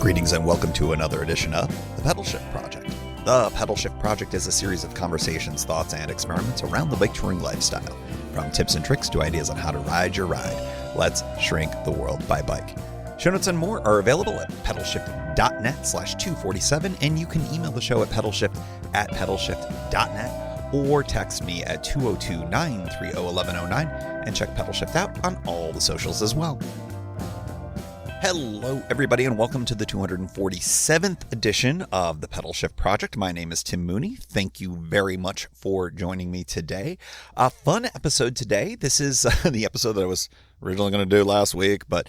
Greetings and welcome to another edition of the Pedalshift Project. The Pedalshift Project is a series of conversations, thoughts, and experiments around the bike touring lifestyle. From tips and tricks to ideas on how to ride your ride, let's shrink the world by bike. Show notes and more are available at pedalshift.net/247, and you can email the show at pedalshift@pedalshift.net or text me at 202-930-1109 and check Pedalshift out on all the socials as well. Hello, everybody, and welcome to the 247th edition of the Pedalshift Project. My name is Tim Mooney. Thank you very much for joining me today. A fun episode today. This is the episode that I was originally going to do last week, but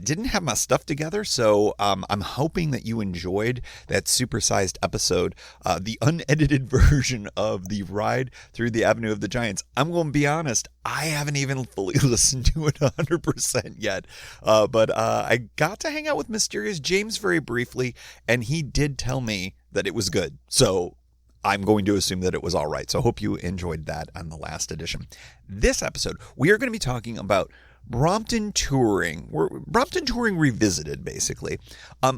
didn't have my stuff together, so I'm hoping that you enjoyed that supersized episode, the unedited version of the ride through the Avenue of the Giants. I'm going to be honest, I haven't even fully listened to it 100% yet, but I got to hang out with Mysterious James very briefly, and he did tell me that it was good, so I'm going to assume that it was all right. So I hope you enjoyed that on the last edition. This episode, we are going to be talking about Brompton Touring. Brompton Touring Revisited, basically.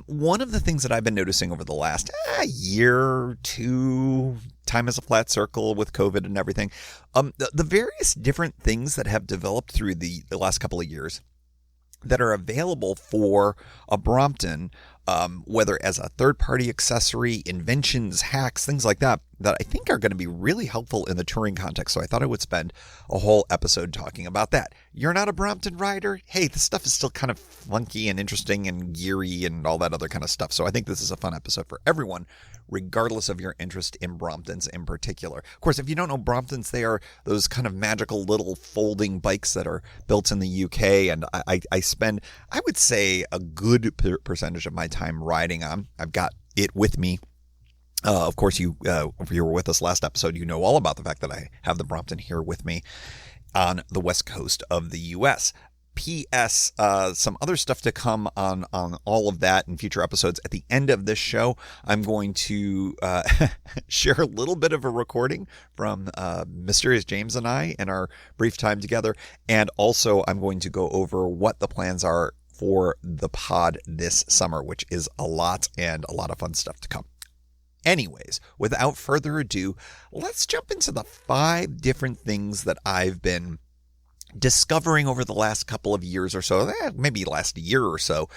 One of the things that I've been noticing over the last year or two, time is a flat circle with COVID and everything, the various different things that have developed through the last couple of years that are available for a Brompton, whether as a third-party accessory, inventions, hacks, things like that, that I think are going to be really helpful in the touring context. So I thought I would spend a whole episode talking about that. You're not a Brompton rider? Hey, this stuff is still kind of funky and interesting and geary and all that other kind of stuff. So I think this is a fun episode for everyone, regardless of your interest in Bromptons in particular. Of course, if you don't know Bromptons, they are those kind of magical little folding bikes that are built in the UK. And I spend, I would say, a good percentage of my time riding on. I've got it with me. Of course, if you were with us last episode, you know all about the fact that I have the Brompton here with me on the west coast of the U.S. P.S. Some other stuff to come on all of that in future episodes. At the end of this show, I'm going to share a little bit of a recording from Mysterious James and I in our brief time together. And also, I'm going to go over what the plans are for the pod this summer, which is a lot and a lot of fun stuff to come. Anyways, without further ado, let's jump into the 5 different things that I've been discovering over the last couple of years or so, maybe last year or so,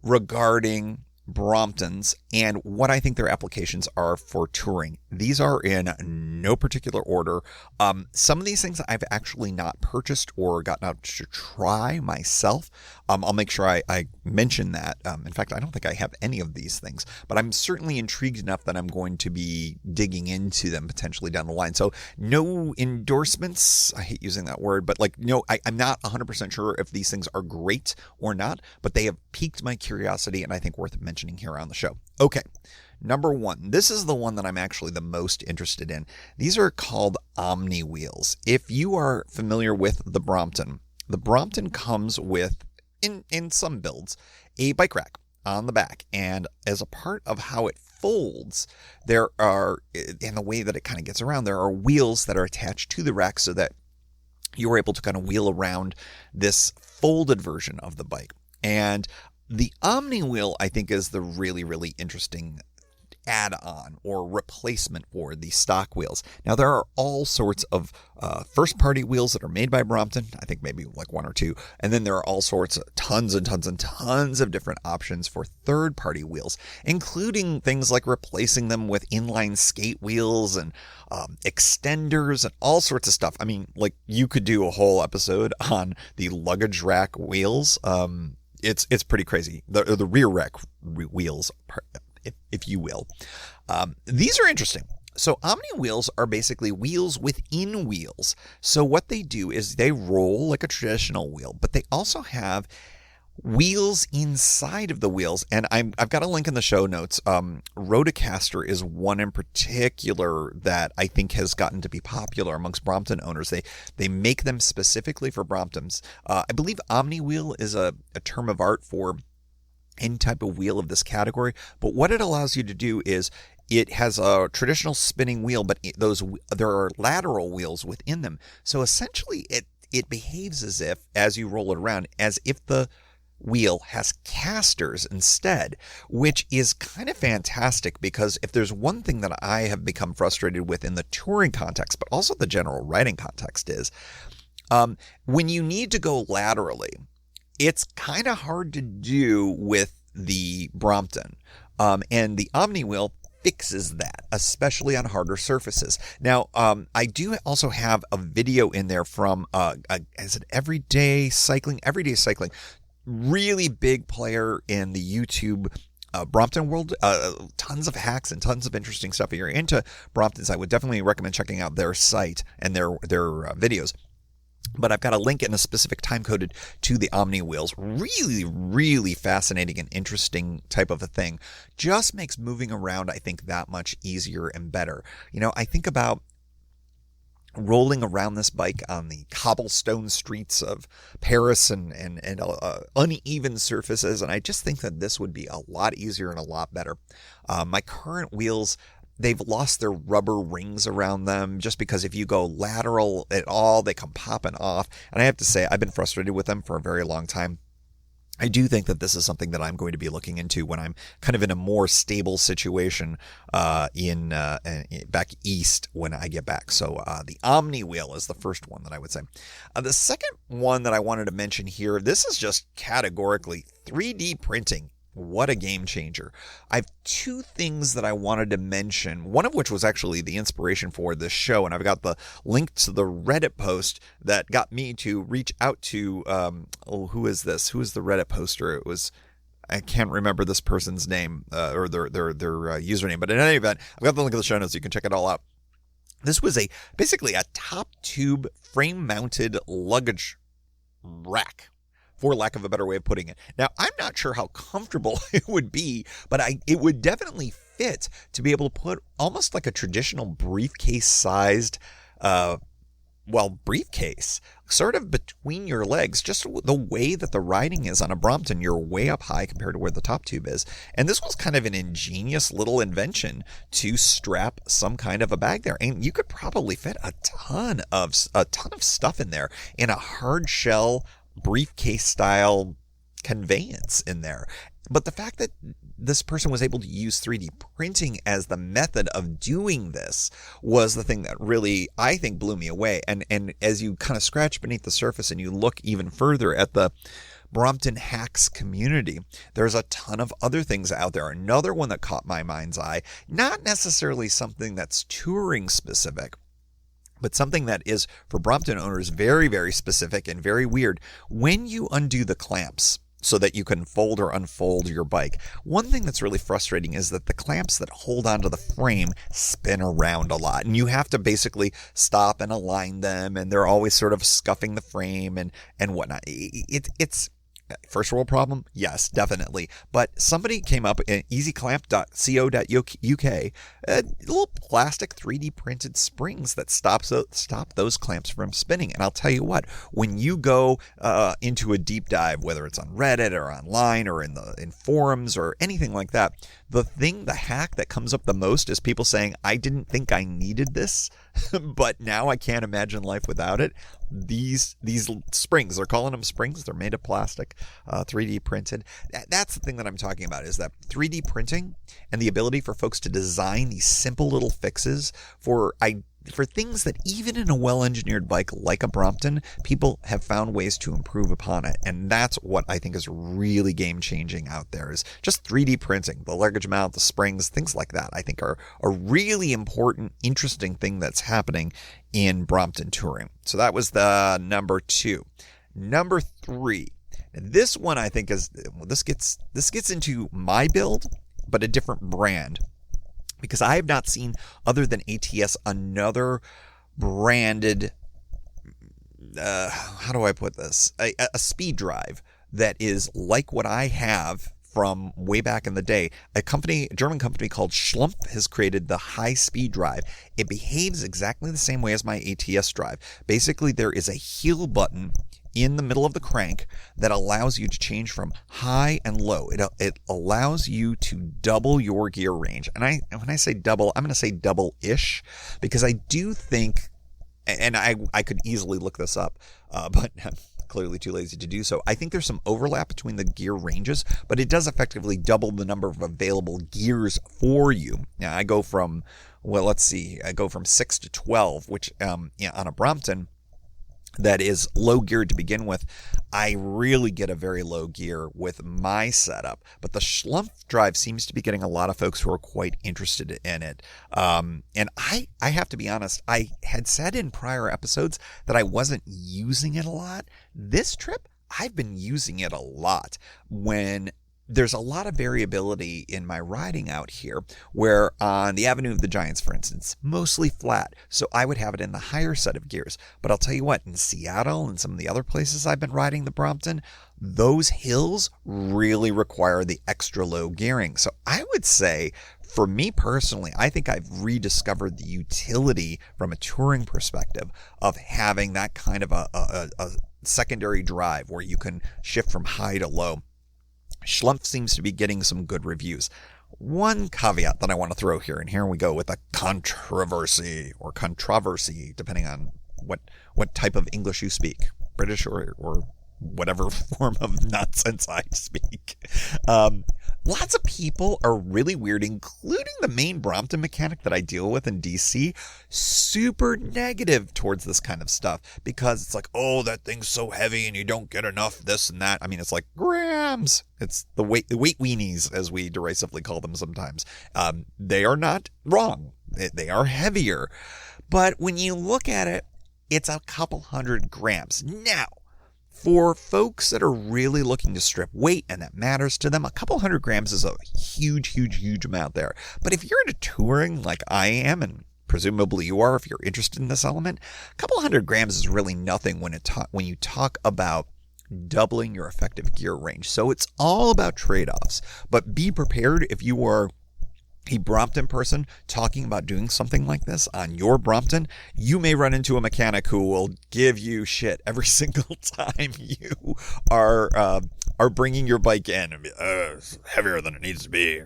regarding Bromptons and what I think their applications are for touring. These are in no particular order. Some of these things I've actually not purchased or gotten out to try myself. I'll make sure I mention that. In fact, I don't think I have any of these things, but I'm certainly intrigued enough that I'm going to be digging into them potentially down the line. So no endorsements. I hate using that word, but I'm not 100% sure if these things are great or not, but they have piqued my curiosity and I think worth mentioning here on the show. Okay, number 1. This is the one that I'm actually the most interested in. These are called Omni Wheels. If you are familiar with the Brompton comes with, in some builds, a bike rack on the back. And as a part of how it folds, there are, in the way that it kind of gets around, there are wheels that are attached to the rack so that you're able to kind of wheel around this folded version of the bike. And the Omni Wheel, I think, is the really, really interesting add-on or replacement for the stock wheels. Now, there are all sorts of first-party wheels that are made by Brompton. I think maybe like 1 or 2. And then there are all sorts of tons and tons and tons of different options for third-party wheels, including things like replacing them with inline skate wheels and extenders and all sorts of stuff. I mean, like, you could do a whole episode on the luggage rack wheels. It's pretty crazy. The rear rack wheels, if you will. These are interesting. So Omni Wheels are basically wheels within wheels. So what they do is they roll like a traditional wheel, but they also have wheels inside of the wheels. And I've got a link in the show notes. Rodecaster is one in particular that I think has gotten to be popular amongst Brompton owners. They make them specifically for Bromptons. I believe Omni Wheel is a term of art for any type of wheel of this category. But what it allows you to do is it has a traditional spinning wheel, but there are lateral wheels within them. So essentially it behaves as you roll it around, as if the wheel has casters instead, which is kind of fantastic because if there's one thing that I have become frustrated with in the touring context, but also the general riding context is when you need to go laterally, it's kind of hard to do with the Brompton. And the Omni Wheel fixes that, especially on harder surfaces. Now, I do also have a video in there from, is it Everyday Cycling? Everyday Cycling. Really big player in the YouTube Brompton world. Tons of hacks and tons of interesting stuff. If you're into Bromptons, I would definitely recommend checking out their site and their videos. But I've got a link in a specific time coded to the Omni Wheels. Really, really fascinating and interesting type of a thing. Just makes moving around, I think, that much easier and better. You know, I think about rolling around this bike on the cobblestone streets of Paris and uneven surfaces, and I just think that this would be a lot easier and a lot better. My current wheels, they've lost their rubber rings around them just because if you go lateral at all, they come popping off. And I have to say, I've been frustrated with them for a very long time. I do think that this is something that I'm going to be looking into when I'm kind of in a more stable situation back east when I get back. So the Omni Wheel is the first one that I would say. The second one that I wanted to mention here, this is just categorically 3D printing. What a game changer. I have two things that I wanted to mention, one of which was actually the inspiration for this show, and I've got the link to the Reddit post that got me to reach out to, who is this? Who is the Reddit poster? It was, I can't remember this person's name or their username, but in any event, I've got the link in the show notes so you can check it all out. This was basically a top tube frame-mounted luggage rack, for lack of a better way of putting it. Now, I'm not sure how comfortable it would be, but it would definitely fit to be able to put almost like a traditional briefcase-sized, briefcase sort of between your legs, just the way that the riding is on a Brompton. You're way up high compared to where the top tube is. And this was kind of an ingenious little invention to strap some kind of a bag there. And you could probably fit a ton of stuff in there in a hard shell briefcase style conveyance in there. But the fact that this person was able to use 3D printing as the method of doing this was the thing that really, I think, blew me away. And as you kind of scratch beneath the surface and you look even further at the Brompton hacks community, there's a ton of other things out there. Another one that caught my mind's eye, not necessarily something that's touring specific, but something that is for Brompton owners very, very specific and very weird. When you undo the clamps so that you can fold or unfold your bike, one thing that's really frustrating is that the clamps that hold onto the frame spin around a lot, and you have to basically stop and align them, and they're always sort of scuffing the frame and whatnot. It's first world problem? Yes, definitely. But somebody came up in easyclamp.co.uk, little plastic 3D printed springs that stop those clamps from spinning. And I'll tell you what, when you go into a deep dive, whether it's on Reddit or online or in forums or anything like that, the hack that comes up the most is people saying, I didn't think I needed this, but now I can't imagine life without it. These springs, they're calling them springs, they're made of plastic, 3D printed. That's the thing that I'm talking about, is that 3D printing and the ability for folks to design these simple little fixes for things that even in a well-engineered bike like a Brompton, people have found ways to improve upon it. And that's what I think is really game-changing out there, is just 3D printing. The luggage mount, the springs, things like that, I think are a really important, interesting thing that's happening in Brompton touring. So that was the number 2. Number 3. This one I think is, this gets into my build, but a different brand. Because I have not seen, other than ATS, another branded, how do I put this? A speed drive that is like what I have from way back in the day. A German company called Schlumpf has created the high speed drive. It behaves exactly the same way as my ATS drive. Basically, there is a heel button in the middle of the crank that allows you to change from high and low. It allows you to double your gear range. And when I say double, I'm going to say double-ish, because I do think, and I could easily look this up, but clearly too lazy to do so. I think there's some overlap between the gear ranges, but it does effectively double the number of available gears for you. Now, I go from, well, let's see, I go from 6 to 12, which on a Brompton that is low geared to begin with, I really get a very low gear with my setup. But the Schlumpf drive seems to be getting a lot of folks who are quite interested in it. And I have to be honest, I had said in prior episodes that I wasn't using it a lot. This trip, I've been using it a lot when there's a lot of variability in my riding out here, where on the Avenue of the Giants, for instance, mostly flat. So I would have it in the higher set of gears. But I'll tell you what, in Seattle and some of the other places I've been riding the Brompton, those hills really require the extra low gearing. So I would say, for me personally, I think I've rediscovered the utility from a touring perspective of having that kind of a secondary drive where you can shift from high to low. Schlumpf seems to be getting some good reviews. One caveat that I want to throw here, and here we go with a controversy, depending on what type of English you speak, British or whatever form of nonsense I speak. Lots of people are really weird, including the main Brompton mechanic that I deal with in DC, super negative towards this kind of stuff, because it's like, oh, that thing's so heavy and you don't get enough this and that. I mean, it's like grams. It's the weight weenies, as we derisively call them sometimes. They are not wrong. They are heavier. But when you look at it, it's a couple 100 grams. Now, for folks that are really looking to strip weight and that matters to them, a couple 100 grams is a huge amount there. But if you're into touring like I am, and presumably you are if you're interested in this element, a couple 100 grams is really nothing when you talk about doubling your effective gear range. So it's all about trade-offs. But be prepared if you are a Brompton person talking about doing something like this on your Brompton, you may run into a mechanic who will give you shit every single time you are bringing your bike in and be, it's heavier than it needs to be.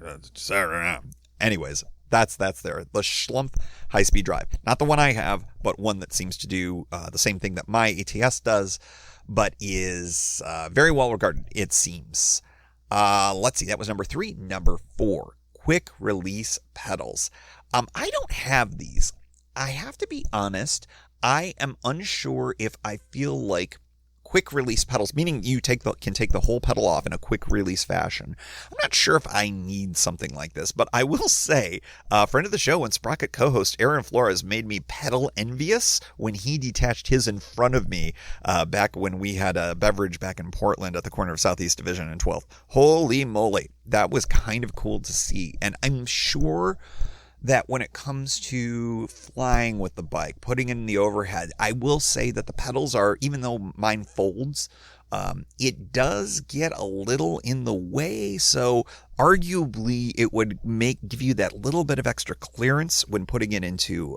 Anyways, that's there. The Schlumpf high-speed drive. Not the one I have, but one that seems to do the same thing that my ATS does, but is very well regarded, it seems. Let's see, that was number 3. Number 4. Quick release pedals. I don't have these. I have to be honest. I am unsure if I feel like quick release pedals, meaning you can take the whole pedal off in a quick release fashion. I'm not sure if I need something like this, but I will say, friend of the show and Sprocket co-host Aaron Flores made me pedal envious when he detached his in front of me back when we had a beverage back in Portland at the corner of Southeast Division and 12th. Holy moly, that was kind of cool to see. And I'm sure that when it comes to flying with the bike, putting in the overhead, I will say that the pedals are, even though mine folds, it does get a little in the way. So arguably it would give you that little bit of extra clearance when putting it into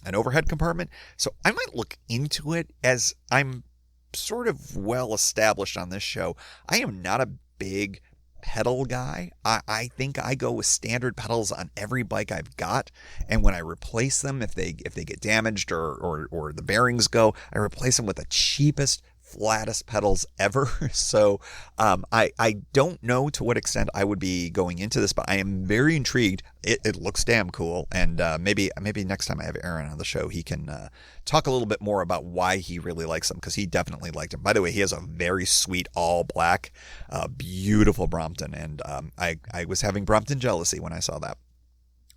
an overhead compartment. So I might look into it, as I'm sort of well established on this show. I am not a big pedal guy. I think I go with standard pedals on every bike I've got, and when I replace them, if they get damaged or the bearings go, I replace them with the cheapest, flattest pedals ever. So I don't know to what extent I would be going into this, but I am very intrigued. It looks damn cool, and maybe next time I have Aaron on the show, he can talk a little bit more about why he really likes them, because he definitely liked them. By the way, he has a very sweet all black, beautiful Brompton, and I was having Brompton jealousy when I saw that.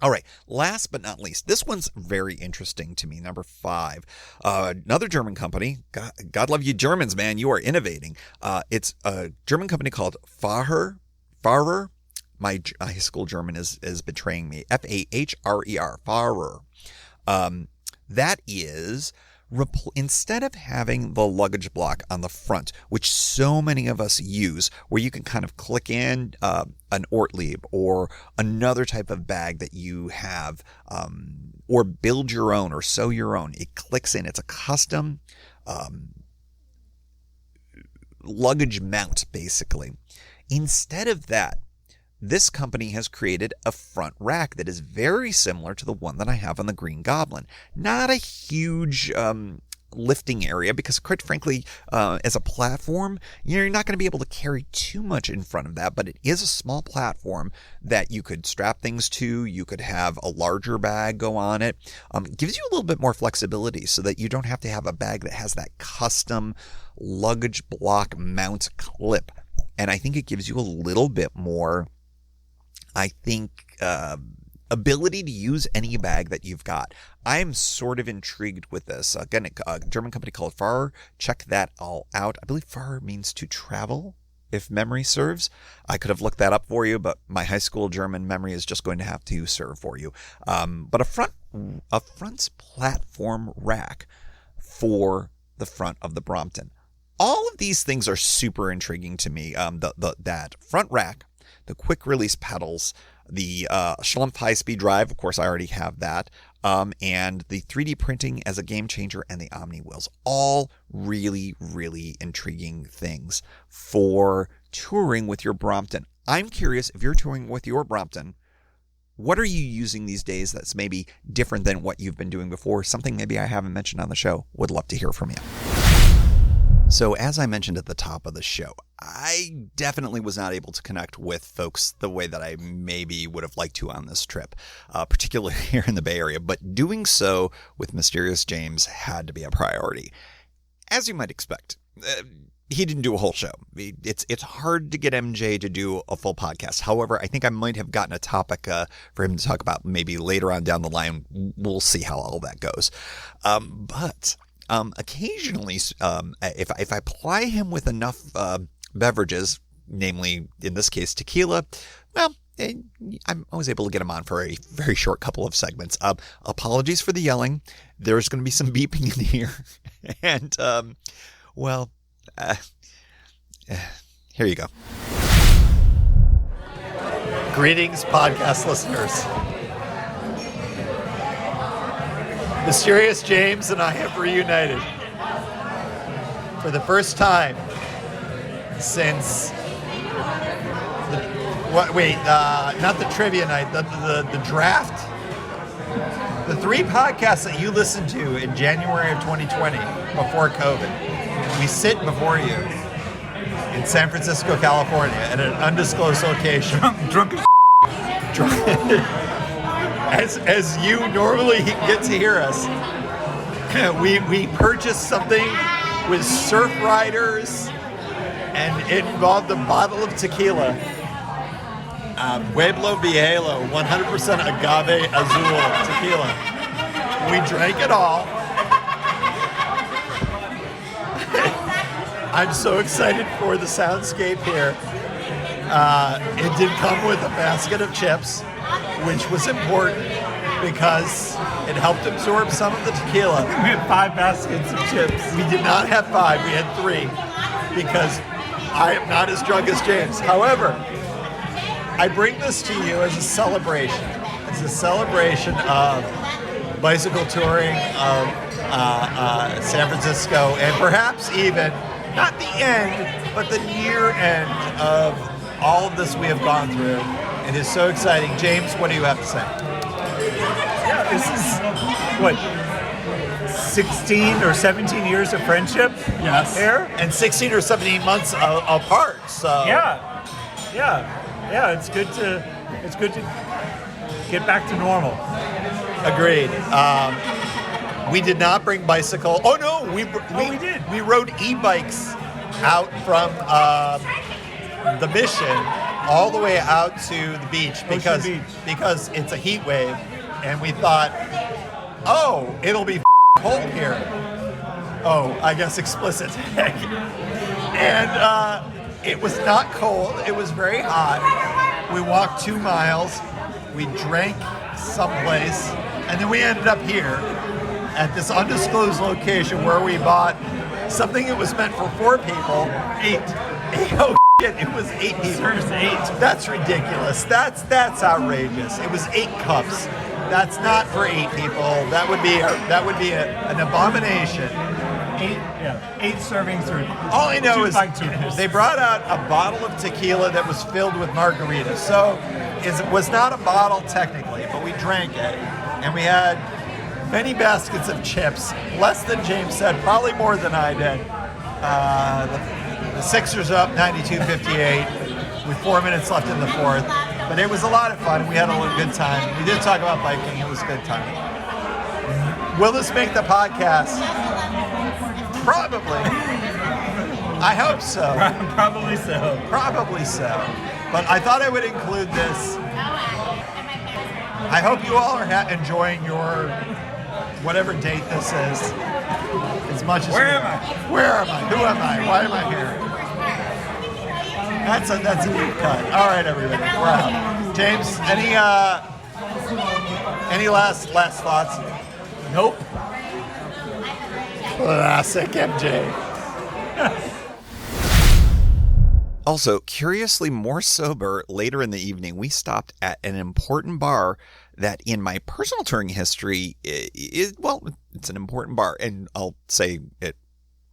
All right, last but not least, this one's very interesting to me. Number 5, another German company. God love you Germans, man. You are innovating. It's a German company called Fahrer. My high school German is betraying me. Fahrer. Fahrer. That is, instead of having the luggage block on the front, which so many of us use, where you can kind of click in an Ortlieb or another type of bag that you have, or build your own or sew your own, it clicks in. It's a custom luggage mount, basically. Instead of that, this company has created a front rack that is very similar to the one that I have on the Green Goblin. Not a huge lifting area because, quite frankly, as a platform, you're not going to be able to carry too much in front of that, but it is a small platform that you could strap things to. You could have a larger bag go on it. It gives you a little bit more flexibility so that you don't have to have a bag that has that custom luggage block mount clip. And I think it gives you a little bit more, ability to use any bag that you've got. I'm sort of intrigued with this. Again, a German company called Fahrer. Check that all out. I believe Fahrer means to travel, if memory serves. I could have looked that up for you, but my high school German memory is just going to have to serve for you. But a front platform rack for the front of the Brompton. All of these things are super intriguing to me. That front rack, the quick release pedals, the Schlumpf high-speed drive, of course I already have that, and the 3D printing as a game changer, and the Omni Wheels. All really, really intriguing things for touring with your Brompton. I'm curious, if you're touring with your Brompton, what are you using these days that's maybe different than what you've been doing before? Something maybe I haven't mentioned on the show. Would love to hear from you. So as I mentioned at the top of the show, I definitely was not able to connect with folks the way that I maybe would have liked to on this trip, particularly here in the Bay Area. But doing so with Mysterious James had to be a priority. As you might expect, he didn't do a whole show. It's hard to get MJ to do a full podcast. However, I think I might have gotten a topic for him to talk about maybe later on down the line. We'll see how all that goes. But occasionally, if I ply him with enough beverages, namely in this case tequila, well, I was able to get him on for a very short couple of segments. Apologies for the yelling. There's going to be some beeping in here, and here you go. Greetings, podcast listeners. Mysterious James and I have reunited for the first time since not the trivia night, the draft. The 3 podcasts that you listened to in January of 2020 before COVID. We sit before you in San Francisco, California at an undisclosed location. Drunk. As you normally get to hear us, we purchased something with surf riders, and it involved a bottle of tequila, Pueblo Viejo, 100% agave azul tequila. We drank it all. I'm so excited for the soundscape here. It did come with a basket of chips, which was important because it helped absorb some of the tequila. We had 5 baskets of chips. We did not have 5, we had 3, because I am not as drunk as James. However, I bring this to you as a celebration. It's a celebration of bicycle touring, of San Francisco, and perhaps even, not the end, but the near end of all of this we have gone through. It is so exciting. James, what do you have to say? Yeah, this is, 16 or 17 years of friendship? Yes. Here? And 16 or 17 months apart, so... Yeah, it's good to get back to normal. Agreed. We did not bring bicycle. Oh, no, we did. We rode e-bikes out from the Mission all the way out to the beach because it's a heat wave, and we thought, oh, it'll be cold here. Oh, I guess explicit. And it was not cold. It was very hot. We walked 2 miles. We drank someplace, and then we ended up here at this undisclosed location where we bought something that was meant for 4 people. 8. Oh shit! It was 8 people. There's 8. That's ridiculous. That's outrageous. It was 8 cups. That's not for 8 people. That would be an abomination. 8 servings or all I know is two. They brought out a bottle of tequila that was filled with margaritas. So it was not a bottle technically, but we drank it, and we had many baskets of chips, less than James said, probably more than I did. The Sixers up 92-58 with 4 minutes left in the fourth. But it was a lot of fun. We had a good time. We did talk about biking. It was a good time. Will this make the podcast? Probably. I hope so. Probably so. Probably so. But I thought I would include this. I hope you all are enjoying your whatever date this is as much as Where am I? Where am I? Who am I? Why am I here? That's a deep cut. All right, everybody, we're out. James, any last thoughts? Nope. Classic MJ. Also, curiously more sober, later in the evening, we stopped at an important bar that in my personal touring history is, well, it's an important bar. And I'll say it,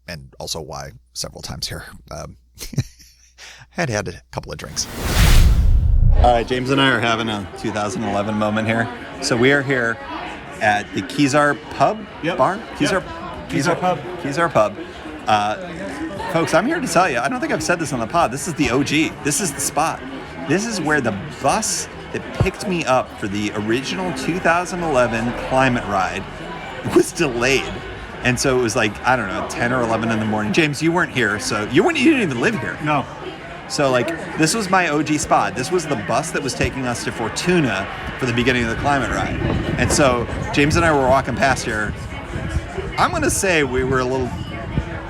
and also why several times here. Had a couple of drinks. All right, James and I are having a 2011 moment here. So we are here at the Kizar Pub bar? Kizar Pub. Kizar Pub. Folks, I'm here to tell you, I don't think I've said this on the pod, this is the OG. This is the spot. This is where the bus that picked me up for the original 2011 climate ride was delayed. And so it was like, I don't know, 10 or 11 in the morning. James, you weren't here, so you didn't even live here. No. So like, this was my OG spot. This was the bus that was taking us to Fortuna for the beginning of the climate ride. And so James and I were walking past here. I'm going to say we were a little,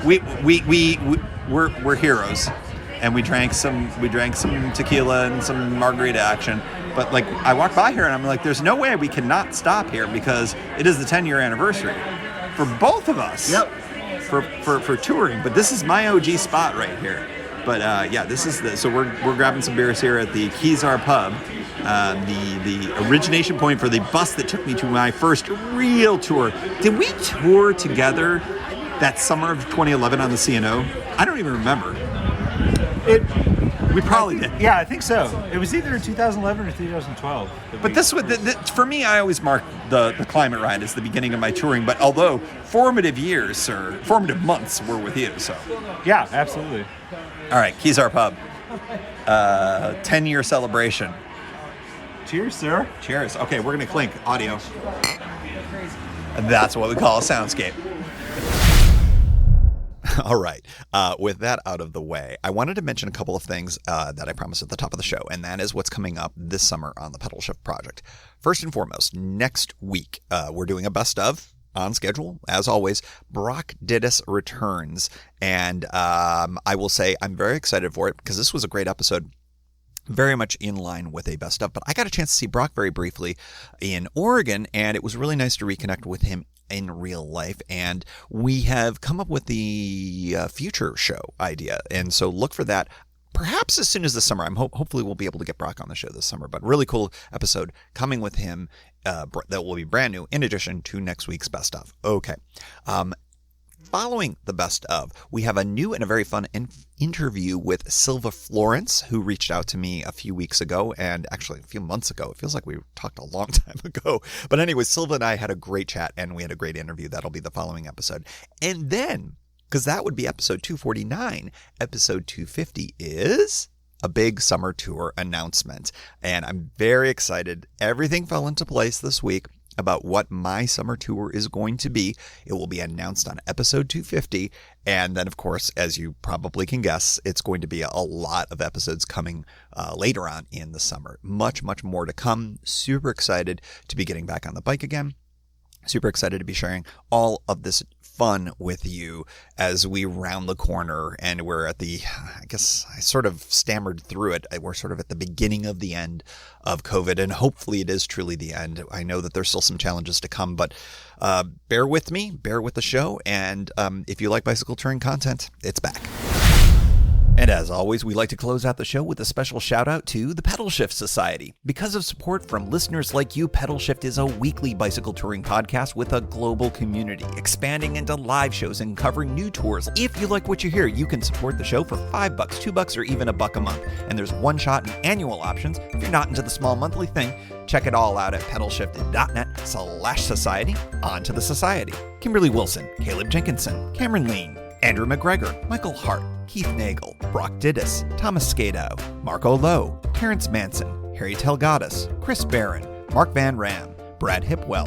we're heroes. And we drank some tequila and some margarita action. But like, I walked by here and I'm like, there's no way we cannot stop here because it is the 10-year anniversary for both of us. Yep. For touring. But this is my OG spot right here. But this is so we're grabbing some beers here at the Kizar Pub, the origination point for the bus that took me to my first real tour. Did we tour together that summer of 2011 on the C&O? I don't even remember. We probably did. Yeah, I think so. It was either 2011 or 2012. But this was, for me, I always mark the climate ride as the beginning of my touring. But although formative months were with you, so. Yeah, absolutely. All right, Kizar Pub. 10-year celebration. Cheers, sir. Cheers. Okay, we're going to clink. Audio. And that's what we call a soundscape. All right. With that out of the way, I wanted to mention a couple of things that I promised at the top of the show, and that is what's coming up this summer on the Pedalshift project. First and foremost, next week, we're doing a best of, on schedule, as always. Brock Dittus returns, and I will say I'm very excited for it because this was a great episode. Very much in line with a best of, but I got a chance to see Brock very briefly in Oregon, and it was really nice to reconnect with him in real life. And we have come up with the future show idea, and so look for that perhaps as soon as this summer. Hopefully we'll be able to get Brock on the show this summer, but really cool episode coming with him that will be brand new in addition to next week's best of. Okay. Following the best of, we have a new and a very fun interview with Sylva Florence, who reached out to me a few weeks ago, and actually a few months ago. It feels like we talked a long time ago. But anyway, Sylva and I had a great chat, and we had a great interview. That'll be the following episode. And then, because that would be episode 249, episode 250 is a big summer tour announcement. And I'm very excited. Everything fell into place this week about what my summer tour is going to be. It will be announced on episode 250. And then, of course, as you probably can guess, it's going to be a lot of episodes coming later on in the summer. Much, much more to come. Super excited to be getting back on the bike again. Super excited to be sharing all of this fun with you as we round the corner, and we're at the, I guess I sort of stammered through it. We're sort of at the beginning of the end of COVID, and hopefully it is truly the end. I know that there's still some challenges to come, but bear with me, bear with the show, and if you like bicycle touring content, it's back. And as always, we like to close out the show with a special shout out to the Pedalshift Society. Because of support from listeners like you, Pedalshift is a weekly bicycle touring podcast with a global community, expanding into live shows and covering new tours. If you like what you hear, you can support the show for $5, $2, or even $1 a month. And there's one-shot and annual options. If you're not into the small monthly thing, check it all out at pedalshift.net/society. On to the society. Kimberly Wilson, Caleb Jenkinson, Cameron Lean, Andrew McGregor, Michael Hart, Keith Nagel, Brock Dittus, Thomas Skadow, Marco Lowe, Terrence Manson, Harry Telgadas, Chris Barron, Mark Van Ram, Brad Hipwell,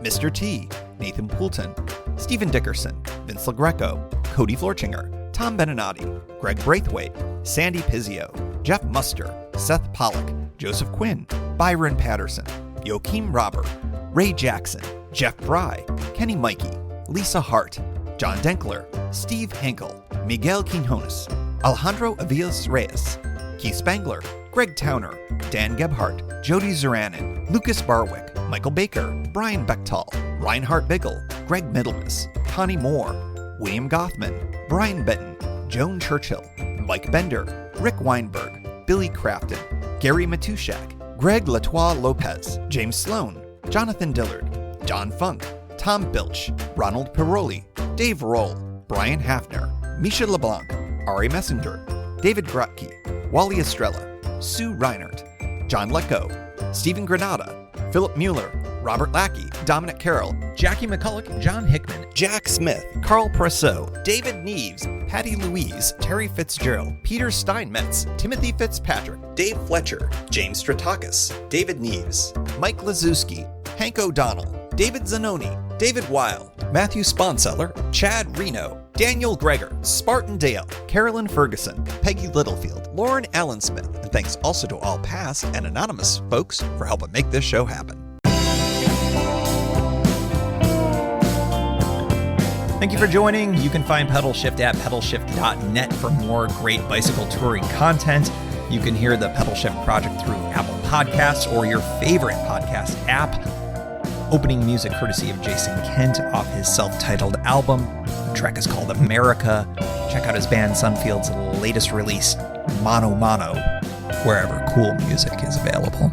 Mr. T, Nathan Poulton, Stephen Dickerson, Vince LaGreco, Cody Florchinger, Tom Beninati, Greg Braithwaite, Sandy Pizzio, Jeff Muster, Seth Pollock, Joseph Quinn, Byron Patterson, Joachim Robert, Ray Jackson, Jeff Bry, Kenny Mikey, Lisa Hart, John Denkler, Steve Henkel, Miguel Quinones, Alejandro Aviles Reyes, Keith Spangler, Greg Towner, Dan Gebhardt, Jody Zeranin, Lucas Barwick, Michael Baker, Brian Bechtal, Reinhard Biggle, Greg Middlemas, Connie Moore, William Gothman, Brian Benton, Joan Churchill, Mike Bender, Rick Weinberg, Billy Crafton, Gary Matushak, Greg Latois Lopez, James Sloan, Jonathan Dillard, John Funk, Tom Bilch, Ronald Piroli, Dave Roll, Brian Hafner, Misha LeBlanc, Ari Messenger, David Grotke, Wally Estrella, Sue Reinert, John Letko, Stephen Granada, Philip Mueller, Robert Lackey, Dominic Carroll, Jackie McCulloch, John Hickman, Jack Smith, Carl Presseau, David Neves, Patty Louise, Terry Fitzgerald, Peter Steinmetz, Timothy Fitzpatrick, Dave Fletcher, James Stratakis, David Neves, Mike Lazewski, Hank O'Donnell, David Zanoni, David Weil, Matthew Sponseller, Chad Reno, Daniel Greger, Spartan Dale, Carolyn Ferguson, Peggy Littlefield, Lauren Allensmith, and thanks also to all past and anonymous folks for helping make this show happen. Thank you for joining. You can find Pedalshift at pedalshift.net for more great bicycle touring content. You can hear the Pedalshift project through Apple Podcasts or your favorite podcast app. Opening music courtesy of Jason Kent off his self-titled album. The track is called America. Check out his band Sunfield's latest release, Mono Mono, wherever cool music is available.